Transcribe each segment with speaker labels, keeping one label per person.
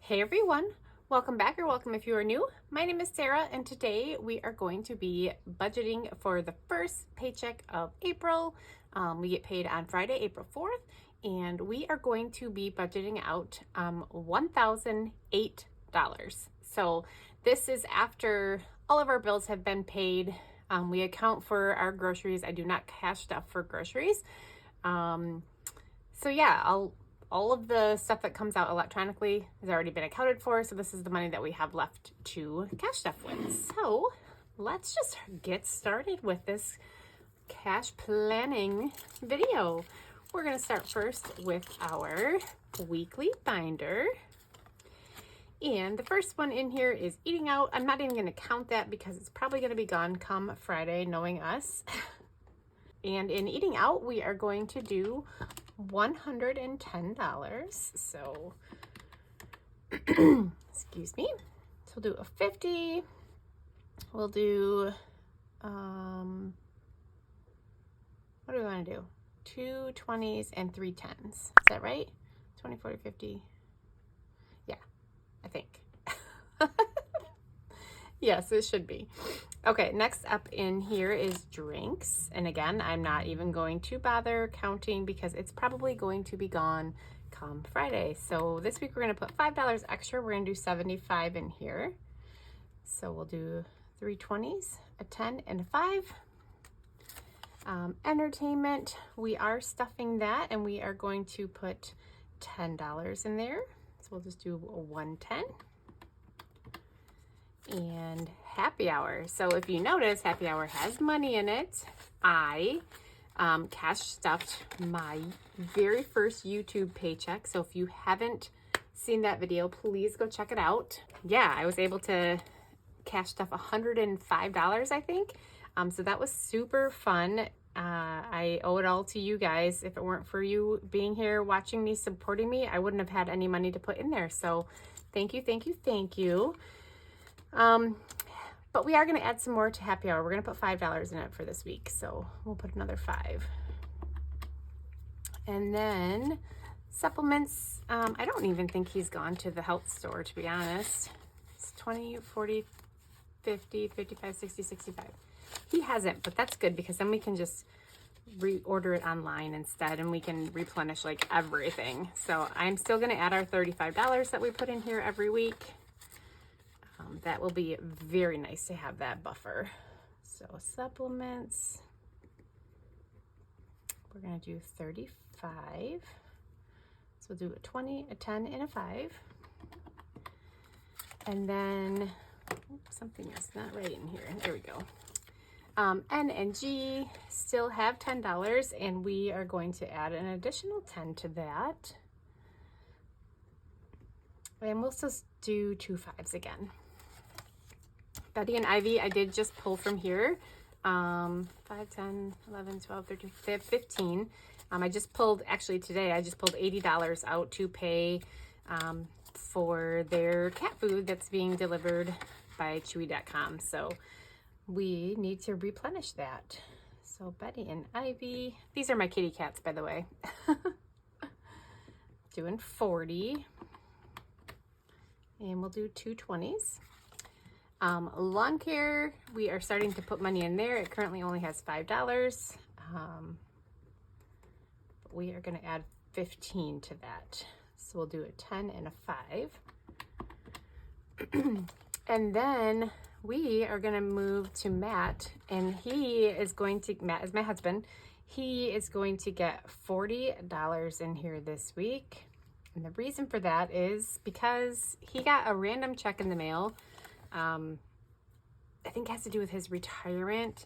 Speaker 1: Hey everyone, welcome back or welcome if you are new. My name is Sarah and today we are going to be budgeting for the first paycheck of April. We get paid on Friday, April 4th, and we are going to be budgeting out $1,008. So this is after all of our bills have been paid. We account for our groceries. I do not cash stuff for groceries. So yeah, all of the stuff that comes out electronically has already been accounted for. So this is the money that we have left to cash stuff with. So let's just get started with this cash planning video. We're gonna start first with our weekly binder. And the first one in here is eating out. I'm not even gonna count that because it's probably gonna be gone come Friday, knowing us. And in eating out, we are going to do $110. So, excuse me. So we'll do a 50. We'll do, what do we want to do? 2 20s and 3 10s. Is that right? 20, 40, 50. Yeah, I think. Yes, it should be. Okay, next up in here is drinks. And again, I'm not even going to bother counting because it's probably going to be gone come Friday. So this week we're gonna put $5 extra. We're gonna do 75 in here. So we'll do 3 20s, a 10 and a 5. Entertainment, we are stuffing that and we are going to put $10 in there. So we'll just do a 110. And happy hour. So if you notice, happy hour has money in it. I cash stuffed my very first YouTube paycheck. So if you haven't seen that video, please go check it out. Yeah, I was able to cash stuff $105, I think. So that was super fun. I owe it all to you guys. If it weren't for you being here, watching me, supporting me, I wouldn't have had any money to put in there. So thank you, thank you, thank you. But we are going to add some more to happy hour. We're going to put $5 in it for this week. So we'll put another 5. And then supplements. I don't even think he's gone to the health store, to be honest. It's 20, 40, 50, 55, 60, 65. He hasn't, but that's good because then we can just reorder it online instead and we can replenish like everything. So I'm still going to add our $35 that we put in here every week. That will be very nice to have that buffer. So supplements, we're going to do 35. So we'll do a 20, a 10, and a 5. And then something is not right in here. There we go. N and G still have $10 and we are going to add an additional 10 to that. And we'll just do 2 5s again. Betty and Ivy, I did just pull from here. 5, 10, 11, 12, 13, 15. I just pulled, actually today, I just pulled $80 out to pay for their cat food that's being delivered by Chewy.com. So we need to replenish that. So Betty and Ivy, these are my kitty cats, by the way. Doing 40. And we'll do 2 20s. Lawn care, we are starting to put money in there. It currently only has $5. But we are going to add 15 to that. So we'll do a 10 and a 5. And then we are going to move to Matt, and he is going to, Matt is my husband, he is going to get $40 in here this week. And the reason for that is because he got a random check in the mail. I think it has to do with his retirement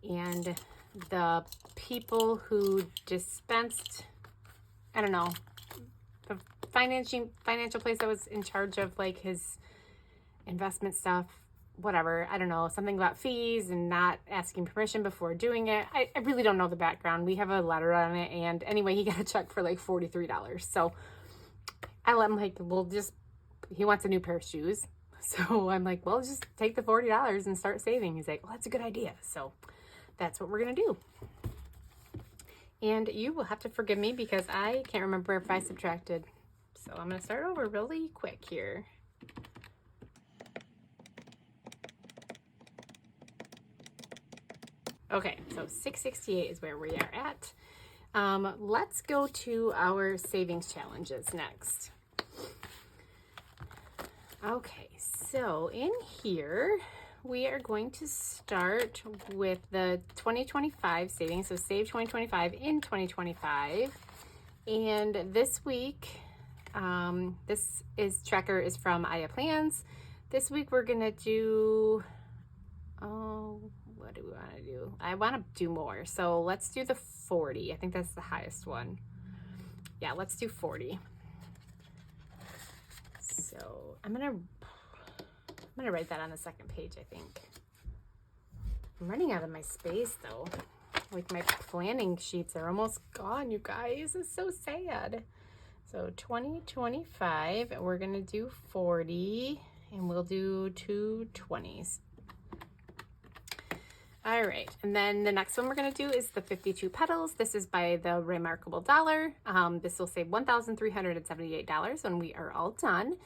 Speaker 1: and the people who dispensed, I don't know, the financial place that was in charge of like his investment stuff, whatever, I don't know, something about fees and not asking permission before doing it. I really don't know the background. We have a letter on it, and anyway, he got a check for like $43. So I let him, like, well, just, he wants a new pair of shoes. So I'm like, well, just take the $40 and start saving. He's like, well, that's a good idea. So that's what we're going to do. And you will have to forgive me because I can't remember if I subtracted So I'm gonna start over really quick here. Okay, so 668 is where we are at. Let's go to our savings challenges next. Okay, so in here, we are going to start with the 2025 savings. So save 2025 in 2025. And this week, tracker is from Aya Plans. This week we're gonna do, what do we want to do? I want to do more. So let's do the 40. I think that's the highest one. Yeah, let's do 40. So I'm gonna write that on the second page, I think. I'm running out of my space though. Like my planning sheets are almost gone, you guys. It's so sad. So 2025, we're gonna do 40 and we'll do 2 20s. All right, and then the next one we're gonna do is the 52 petals. This is by the Remarkable Dollar. This will save $1,378 when we are all done.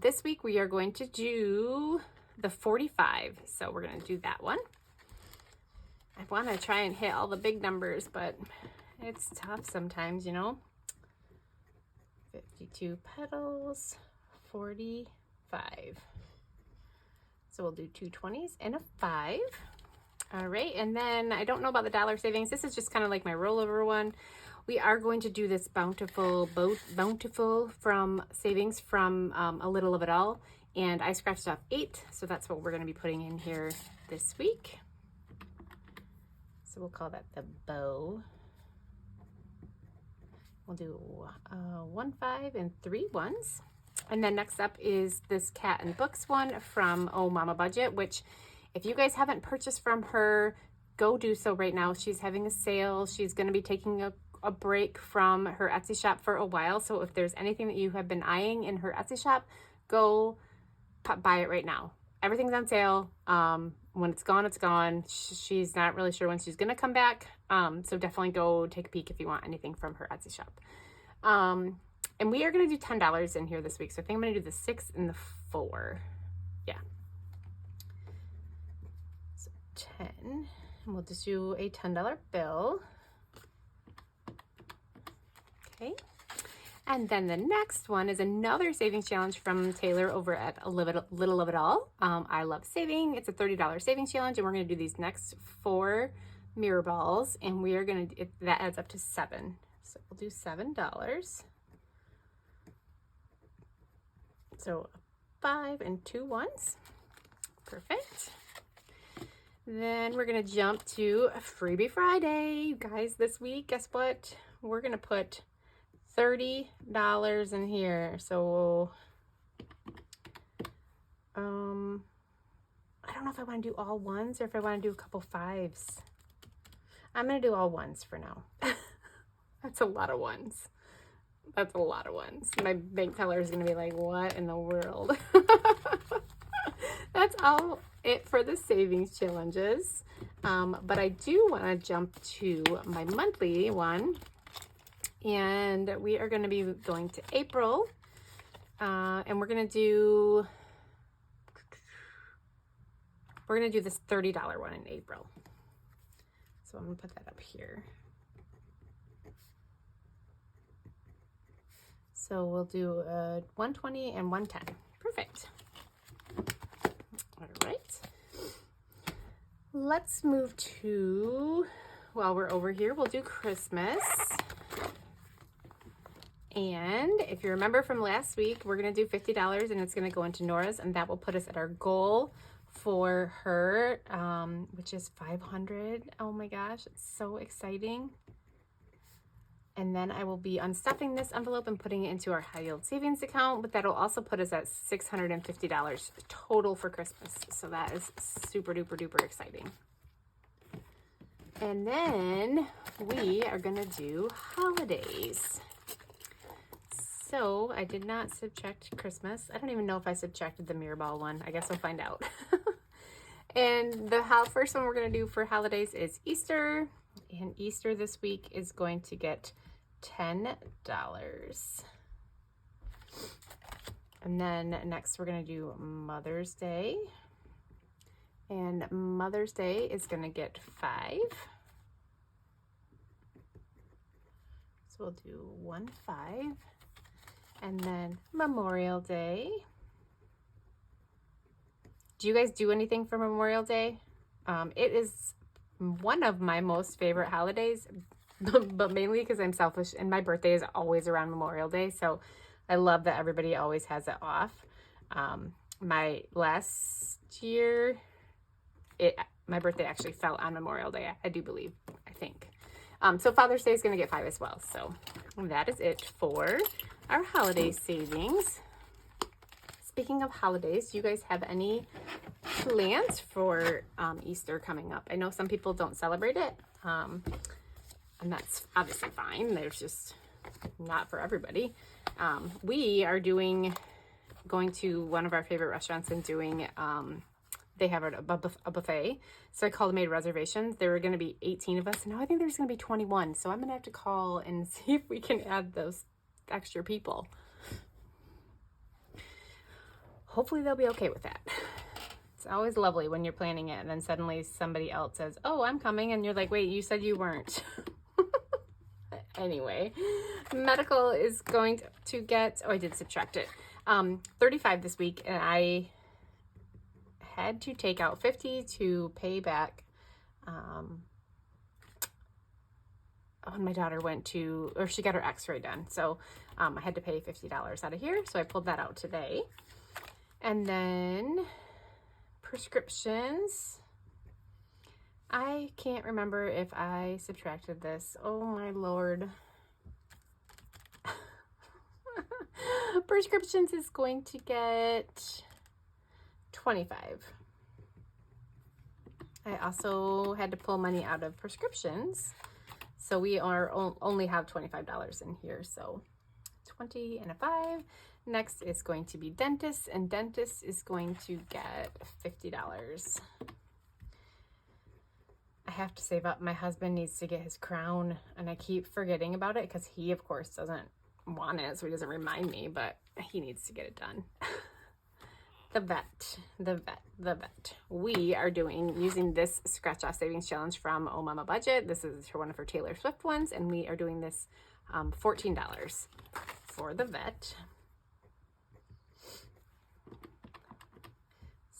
Speaker 1: This week we are going to do the 45. So we're gonna do that one. I wanna try and hit all the big numbers, but it's tough sometimes, you know. 52 petals, 45. So we'll do 2 20s and a 5. All right, and then I don't know about the dollar savings. This is just kind of like my rollover one. We are going to do this bountiful from savings from A Little of It All, and I scratched off 8, so that's what we're going to be putting in here this week. So we'll call that the bow. We'll do 1 5 and 3 1s, and then next up is this Cat and Books one from Oh Mama Budget, which if you guys haven't purchased from her, go do so right now. She's having a sale. She's going to be taking a break from her Etsy shop for a while. So if there's anything that you have been eyeing in her Etsy shop, go buy it right now. Everything's on sale. When it's gone, it's gone. She's not really sure when she's going to come back. So definitely go take a peek if you want anything from her Etsy shop. And we are going to do $10 in here this week. So I think I'm going to do the 6 and the 4. Yeah. 10, and we'll just do a $10 bill. Okay, and then the next one is another savings challenge from Taylor over at A Little of It All. I love saving. It's a $30 savings challenge, and we're going to do these next 4 mirror balls, and we are going to, that adds up to 7. So we'll do $7. So 5 and 2 1s. Perfect. Then we're going to jump to Freebie Friday. You guys, this week, guess what? We're going to put $30 in here. So, I don't know if I want to do all 1s or if I want to do a couple 5s. I'm going to do all 1s for now. That's a lot of 1s. That's a lot of 1s. My bank teller is going to be like, what in the world? That's all it for the savings challenges. But I do want to jump to my monthly one, and we are going to be going to April, and we're going to do this $30 one in April. So I'm going to put that up here. So we'll do 120 and 110. Perfect. All right, let's move to, while we're over here, we'll do Christmas. And if you remember from last week, we're going to do $50 and it's going to go into Nora's, and that will put us at our goal for her, which is $500. Oh my gosh, it's so exciting. And then I will be unstuffing this envelope and putting it into our high yield savings account, but that'll also put us at $650 total for Christmas. So that is super duper duper exciting. And then we are gonna do holidays. So I did not subtract Christmas. I don't even know if I subtracted the mirror ball one. I guess we'll find out. And the first one we're gonna do for holidays is Easter. And Easter this week is going to get $10. And then next we're going to do Mother's Day. And Mother's Day is going to get 5. So we'll do 1, 5. And then Memorial Day. Do you guys do anything for Memorial Day? It is one of my most favorite holidays, but mainly because I'm selfish and my birthday is always around Memorial Day. So I love that everybody always has it off. My last year, my birthday actually fell on Memorial Day, I do believe, I think. So Father's Day is going to get 5 as well. So that is it for our holiday savings. Speaking of holidays, do you guys have any plans for Easter coming up? I know some people don't celebrate it, and that's obviously fine. There's just not for everybody. We are going to one of our favorite restaurants and doing, they have a buffet. So I called and made reservations. There were going to be 18 of us, and now I think there's going to be 21. So I'm going to have to call and see if we can add those extra people. Hopefully they'll be okay with that. It's always lovely when you're planning it and then suddenly somebody else says, oh, I'm coming. And you're like, wait, you said you weren't. Anyway, medical is going to get, oh, I did subtract it, 35 this week. And I had to take out 50 to pay back, when my daughter went to, or she got her x-ray done. So I had to pay $50 out of here. So I pulled that out today. And then prescriptions. I can't remember if I subtracted this. Oh my Lord. Prescriptions is going to get 25. I also had to pull money out of prescriptions. So we are only have $25 in here. So 20 and a 5. Next is going to be dentist, and dentist is going to get $50. I have to save up. My husband needs to get his crown, and I keep forgetting about it because he, of course, doesn't want it, so he doesn't remind me, but he needs to get it done. The vet. We are using this Scratch Off Savings Challenge from Oh Mama Budget. This is one of her Taylor Swift ones, and we are doing this $14 for the vet.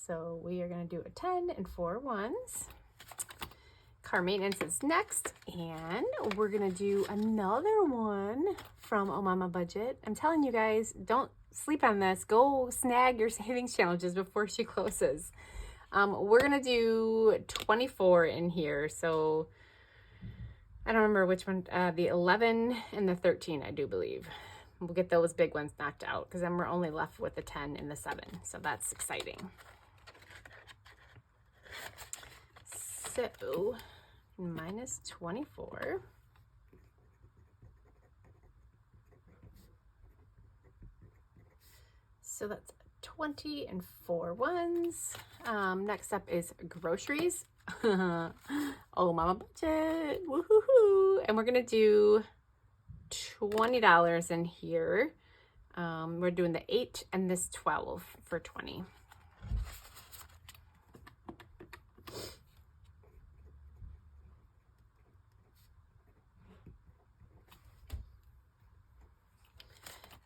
Speaker 1: So we are going to do a 10 and 4 ones. Car maintenance is next, and we're going to do another one from Oh Mama Budget. I'm telling you guys, don't sleep on this. Go snag your savings challenges before she closes. We're going to do 24 in here. So I don't remember which one, the 11 and the 13, I do believe. We'll get those big ones knocked out because then we're only left with the 10 and the 7. So that's exciting. So minus 24. So that's 20 and 4 ones. Next up is groceries. Oh Mama Budget. Woohoo! And we're gonna do $20 in here. We're doing the 8 and this 12 for 20.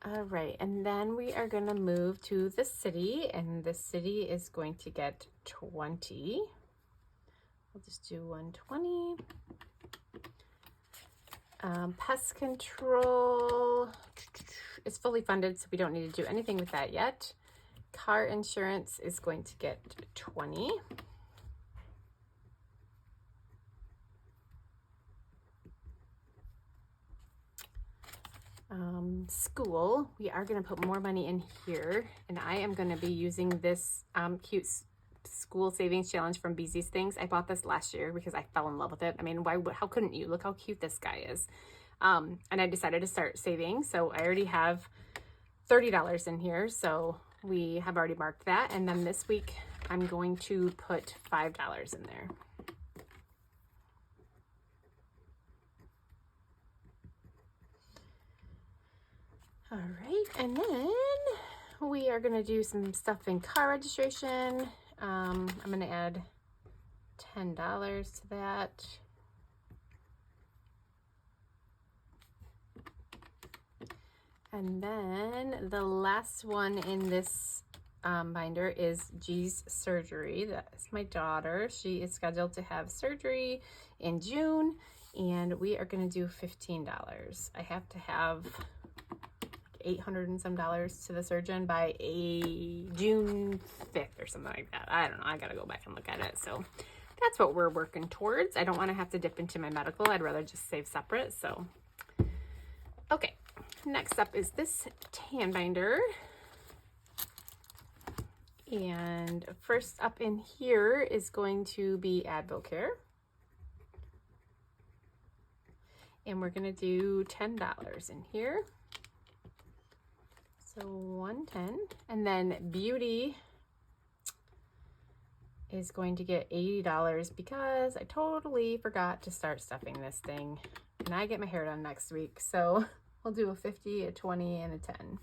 Speaker 1: All right, and then we are going to move to the city, and the city is going to get 20. We'll just do 120. Pest control is fully funded, so we don't need to do anything with that yet. Car insurance is going to get 20. School, we are going to put more money in here, and I am going to be using this cute school savings challenge from Beezy's Things. I bought this last year because I fell in love with it. I mean, how couldn't you? Look how cute this guy is. And I decided to start saving, so I already have $30 in here, so we have already marked that. And then this week I'm going to put $5 in there. All right, and then we are gonna do some stuff in car registration. I'm gonna add $10 to that. And then the last one in this binder is G's surgery. That's my daughter. She is scheduled to have surgery in June, and we are gonna do $15. I have to have $800 and some to the surgeon by June 5th or something like that. I don't know. I gotta go back and look at it. So that's what we're working towards. I don't want to have to dip into my medical. I'd rather just save separate. So, okay. Next up is this tan binder. And first up in here is going to be AdvoCare. And we're going to do $10 in here. So 110. And then Beauty is going to get $80 because I totally forgot to start stuffing this thing. And I get my hair done next week. So we'll do a 50, a 20, and a 10.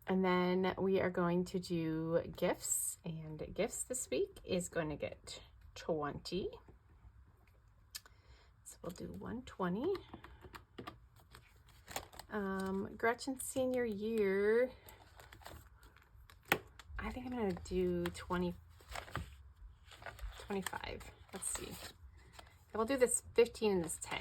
Speaker 1: And then we are going to do gifts. And gifts this week is going to get 20. So we'll do 120. Gretchen's senior year, I think I'm going to do 25. Let's see. We'll do this 15 and this 10.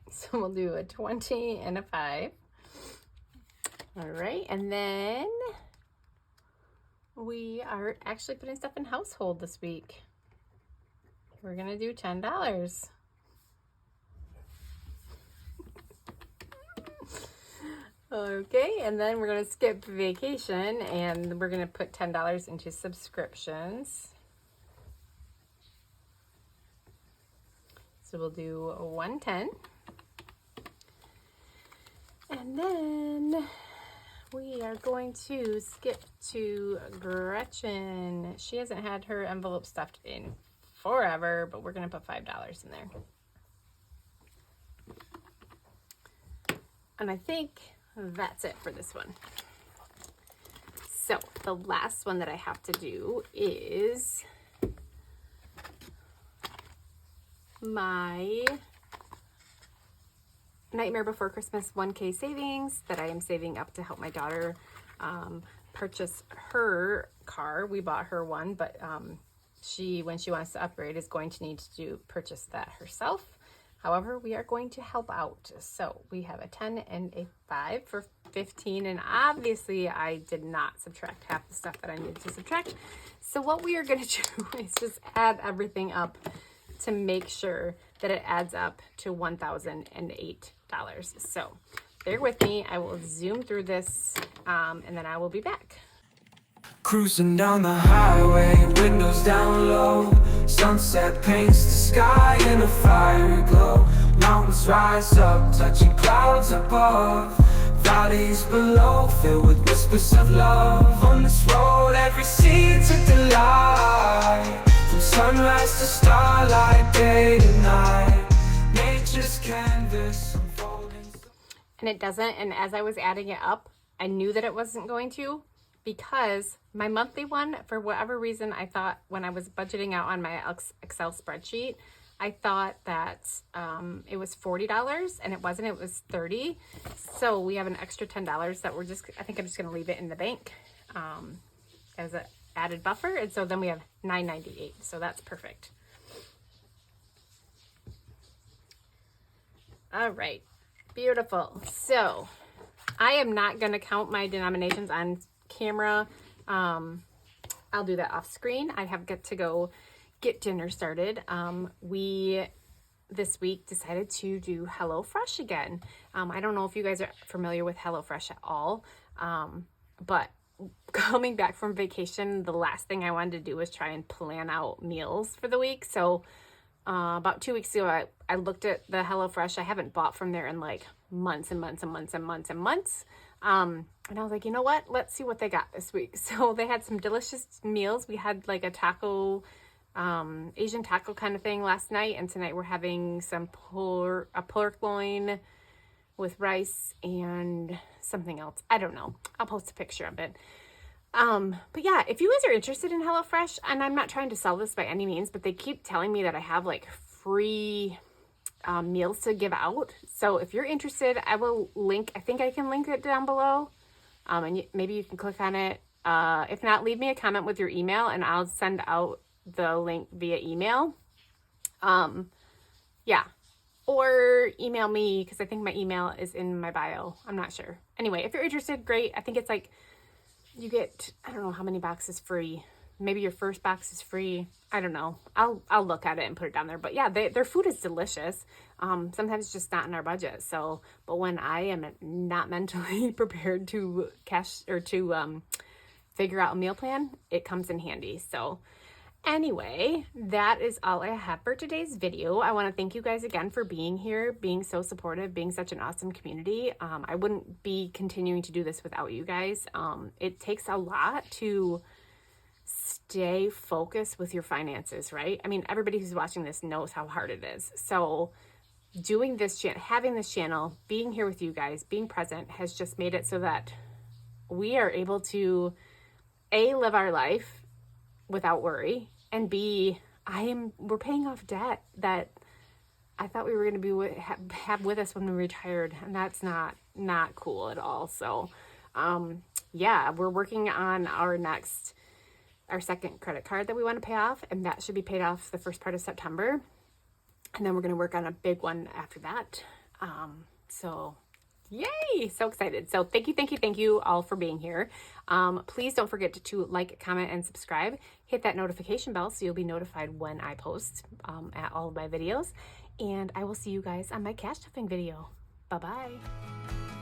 Speaker 1: So we'll do a 20 and a 5. All right, and then we are actually putting stuff in household this week. We're gonna do $10. Okay, and then we're gonna skip vacation and we're gonna put $10 into subscriptions. So we'll do 110. And then we are going to skip to Gretchen. She hasn't had her envelope stuffed in forever, but we're going to put $5 in there. And I think that's it for this one. So the last one that I have to do is my Nightmare Before Christmas 1K savings that I am saving up to help my daughter purchase her car. We bought her one, but she, when she wants to upgrade, is going to need to purchase that herself. However, we are going to help out. So we have a 10 and a 5 for 15. And obviously I did not subtract half the stuff that I needed to subtract. So what we are going to do is just add everything up to make sure that it adds up to $1,008. So bear with me. I will zoom through this and then I will be back.
Speaker 2: Cruising down the highway, windows down low. Sunset paints the sky in a fiery glow. Mountains rise up, touching clouds above. Valleys below, filled with whispers of love. On this road, every seed's a delight. From sunrise to starlight, day to night. Nature's canvas unfolding.
Speaker 1: And it doesn't, and as I was adding it up, I knew that it wasn't going to, because my monthly one, for whatever reason, I thought when I was budgeting out on my Excel spreadsheet, I thought that it was $40 and it wasn't, it was $30. So we have an extra $10 that we're just, I think I'm just gonna leave it in the bank as an added buffer. And so then we have $9.98, so that's perfect. All right, beautiful. So I am not gonna count my denominations on camera. I'll do that off screen. I have got to go get dinner started. We this week decided to do HelloFresh again. I don't know if you guys are familiar with HelloFresh at all, but coming back from vacation, the last thing I wanted to do was try and plan out meals for the week. So about 2 weeks ago, I looked at the HelloFresh. I haven't bought from there in like months and months and months and months and months. And I was like, you know what? Let's see what they got this week. So they had some delicious meals. We had like a taco, Asian taco kind of thing last night. And tonight we're having a pork loin with rice and something else. I don't know. I'll post a picture of it. But yeah, if you guys are interested in HelloFresh, and I'm not trying to sell this by any means, but they keep telling me that I have like free meals to give out. So if you're interested, I will link, I think I can link it down below. And maybe you can click on it. If not, leave me a comment with your email and I'll send out the link via email. Yeah. Or email me, because I think my email is in my bio. I'm not sure. Anyway, if you're interested, great. I think it's like, you get, I don't know how many boxes free. Maybe your first box is free. I don't know. I'll look at it and put it down there. But yeah, their food is delicious. Sometimes it's just not in our budget. So, but when I am not mentally prepared to figure out a meal plan, it comes in handy. So anyway, that is all I have for today's video. I want to thank you guys again for being here, being so supportive, being such an awesome community. I wouldn't be continuing to do this without you guys. It takes a lot to stay focused with your finances, right? I mean, everybody who's watching this knows how hard it is. So doing this channel, having this channel, being here with you guys, being present has just made it so that we are able to A, live our life without worry, and B, we're paying off debt that I thought we were going to be have with us when we retired, and that's not cool at all. So, yeah, we're working on our second credit card that we want to pay off, and that should be paid off the first part of September, and then we're going to work on a big one after that. So yay, so excited. So thank you all for being here. Please don't forget to like, comment, and subscribe. Hit that notification bell so you'll be notified when I post at all of my videos. And I will see you guys on my cash stuffing video. Bye-bye.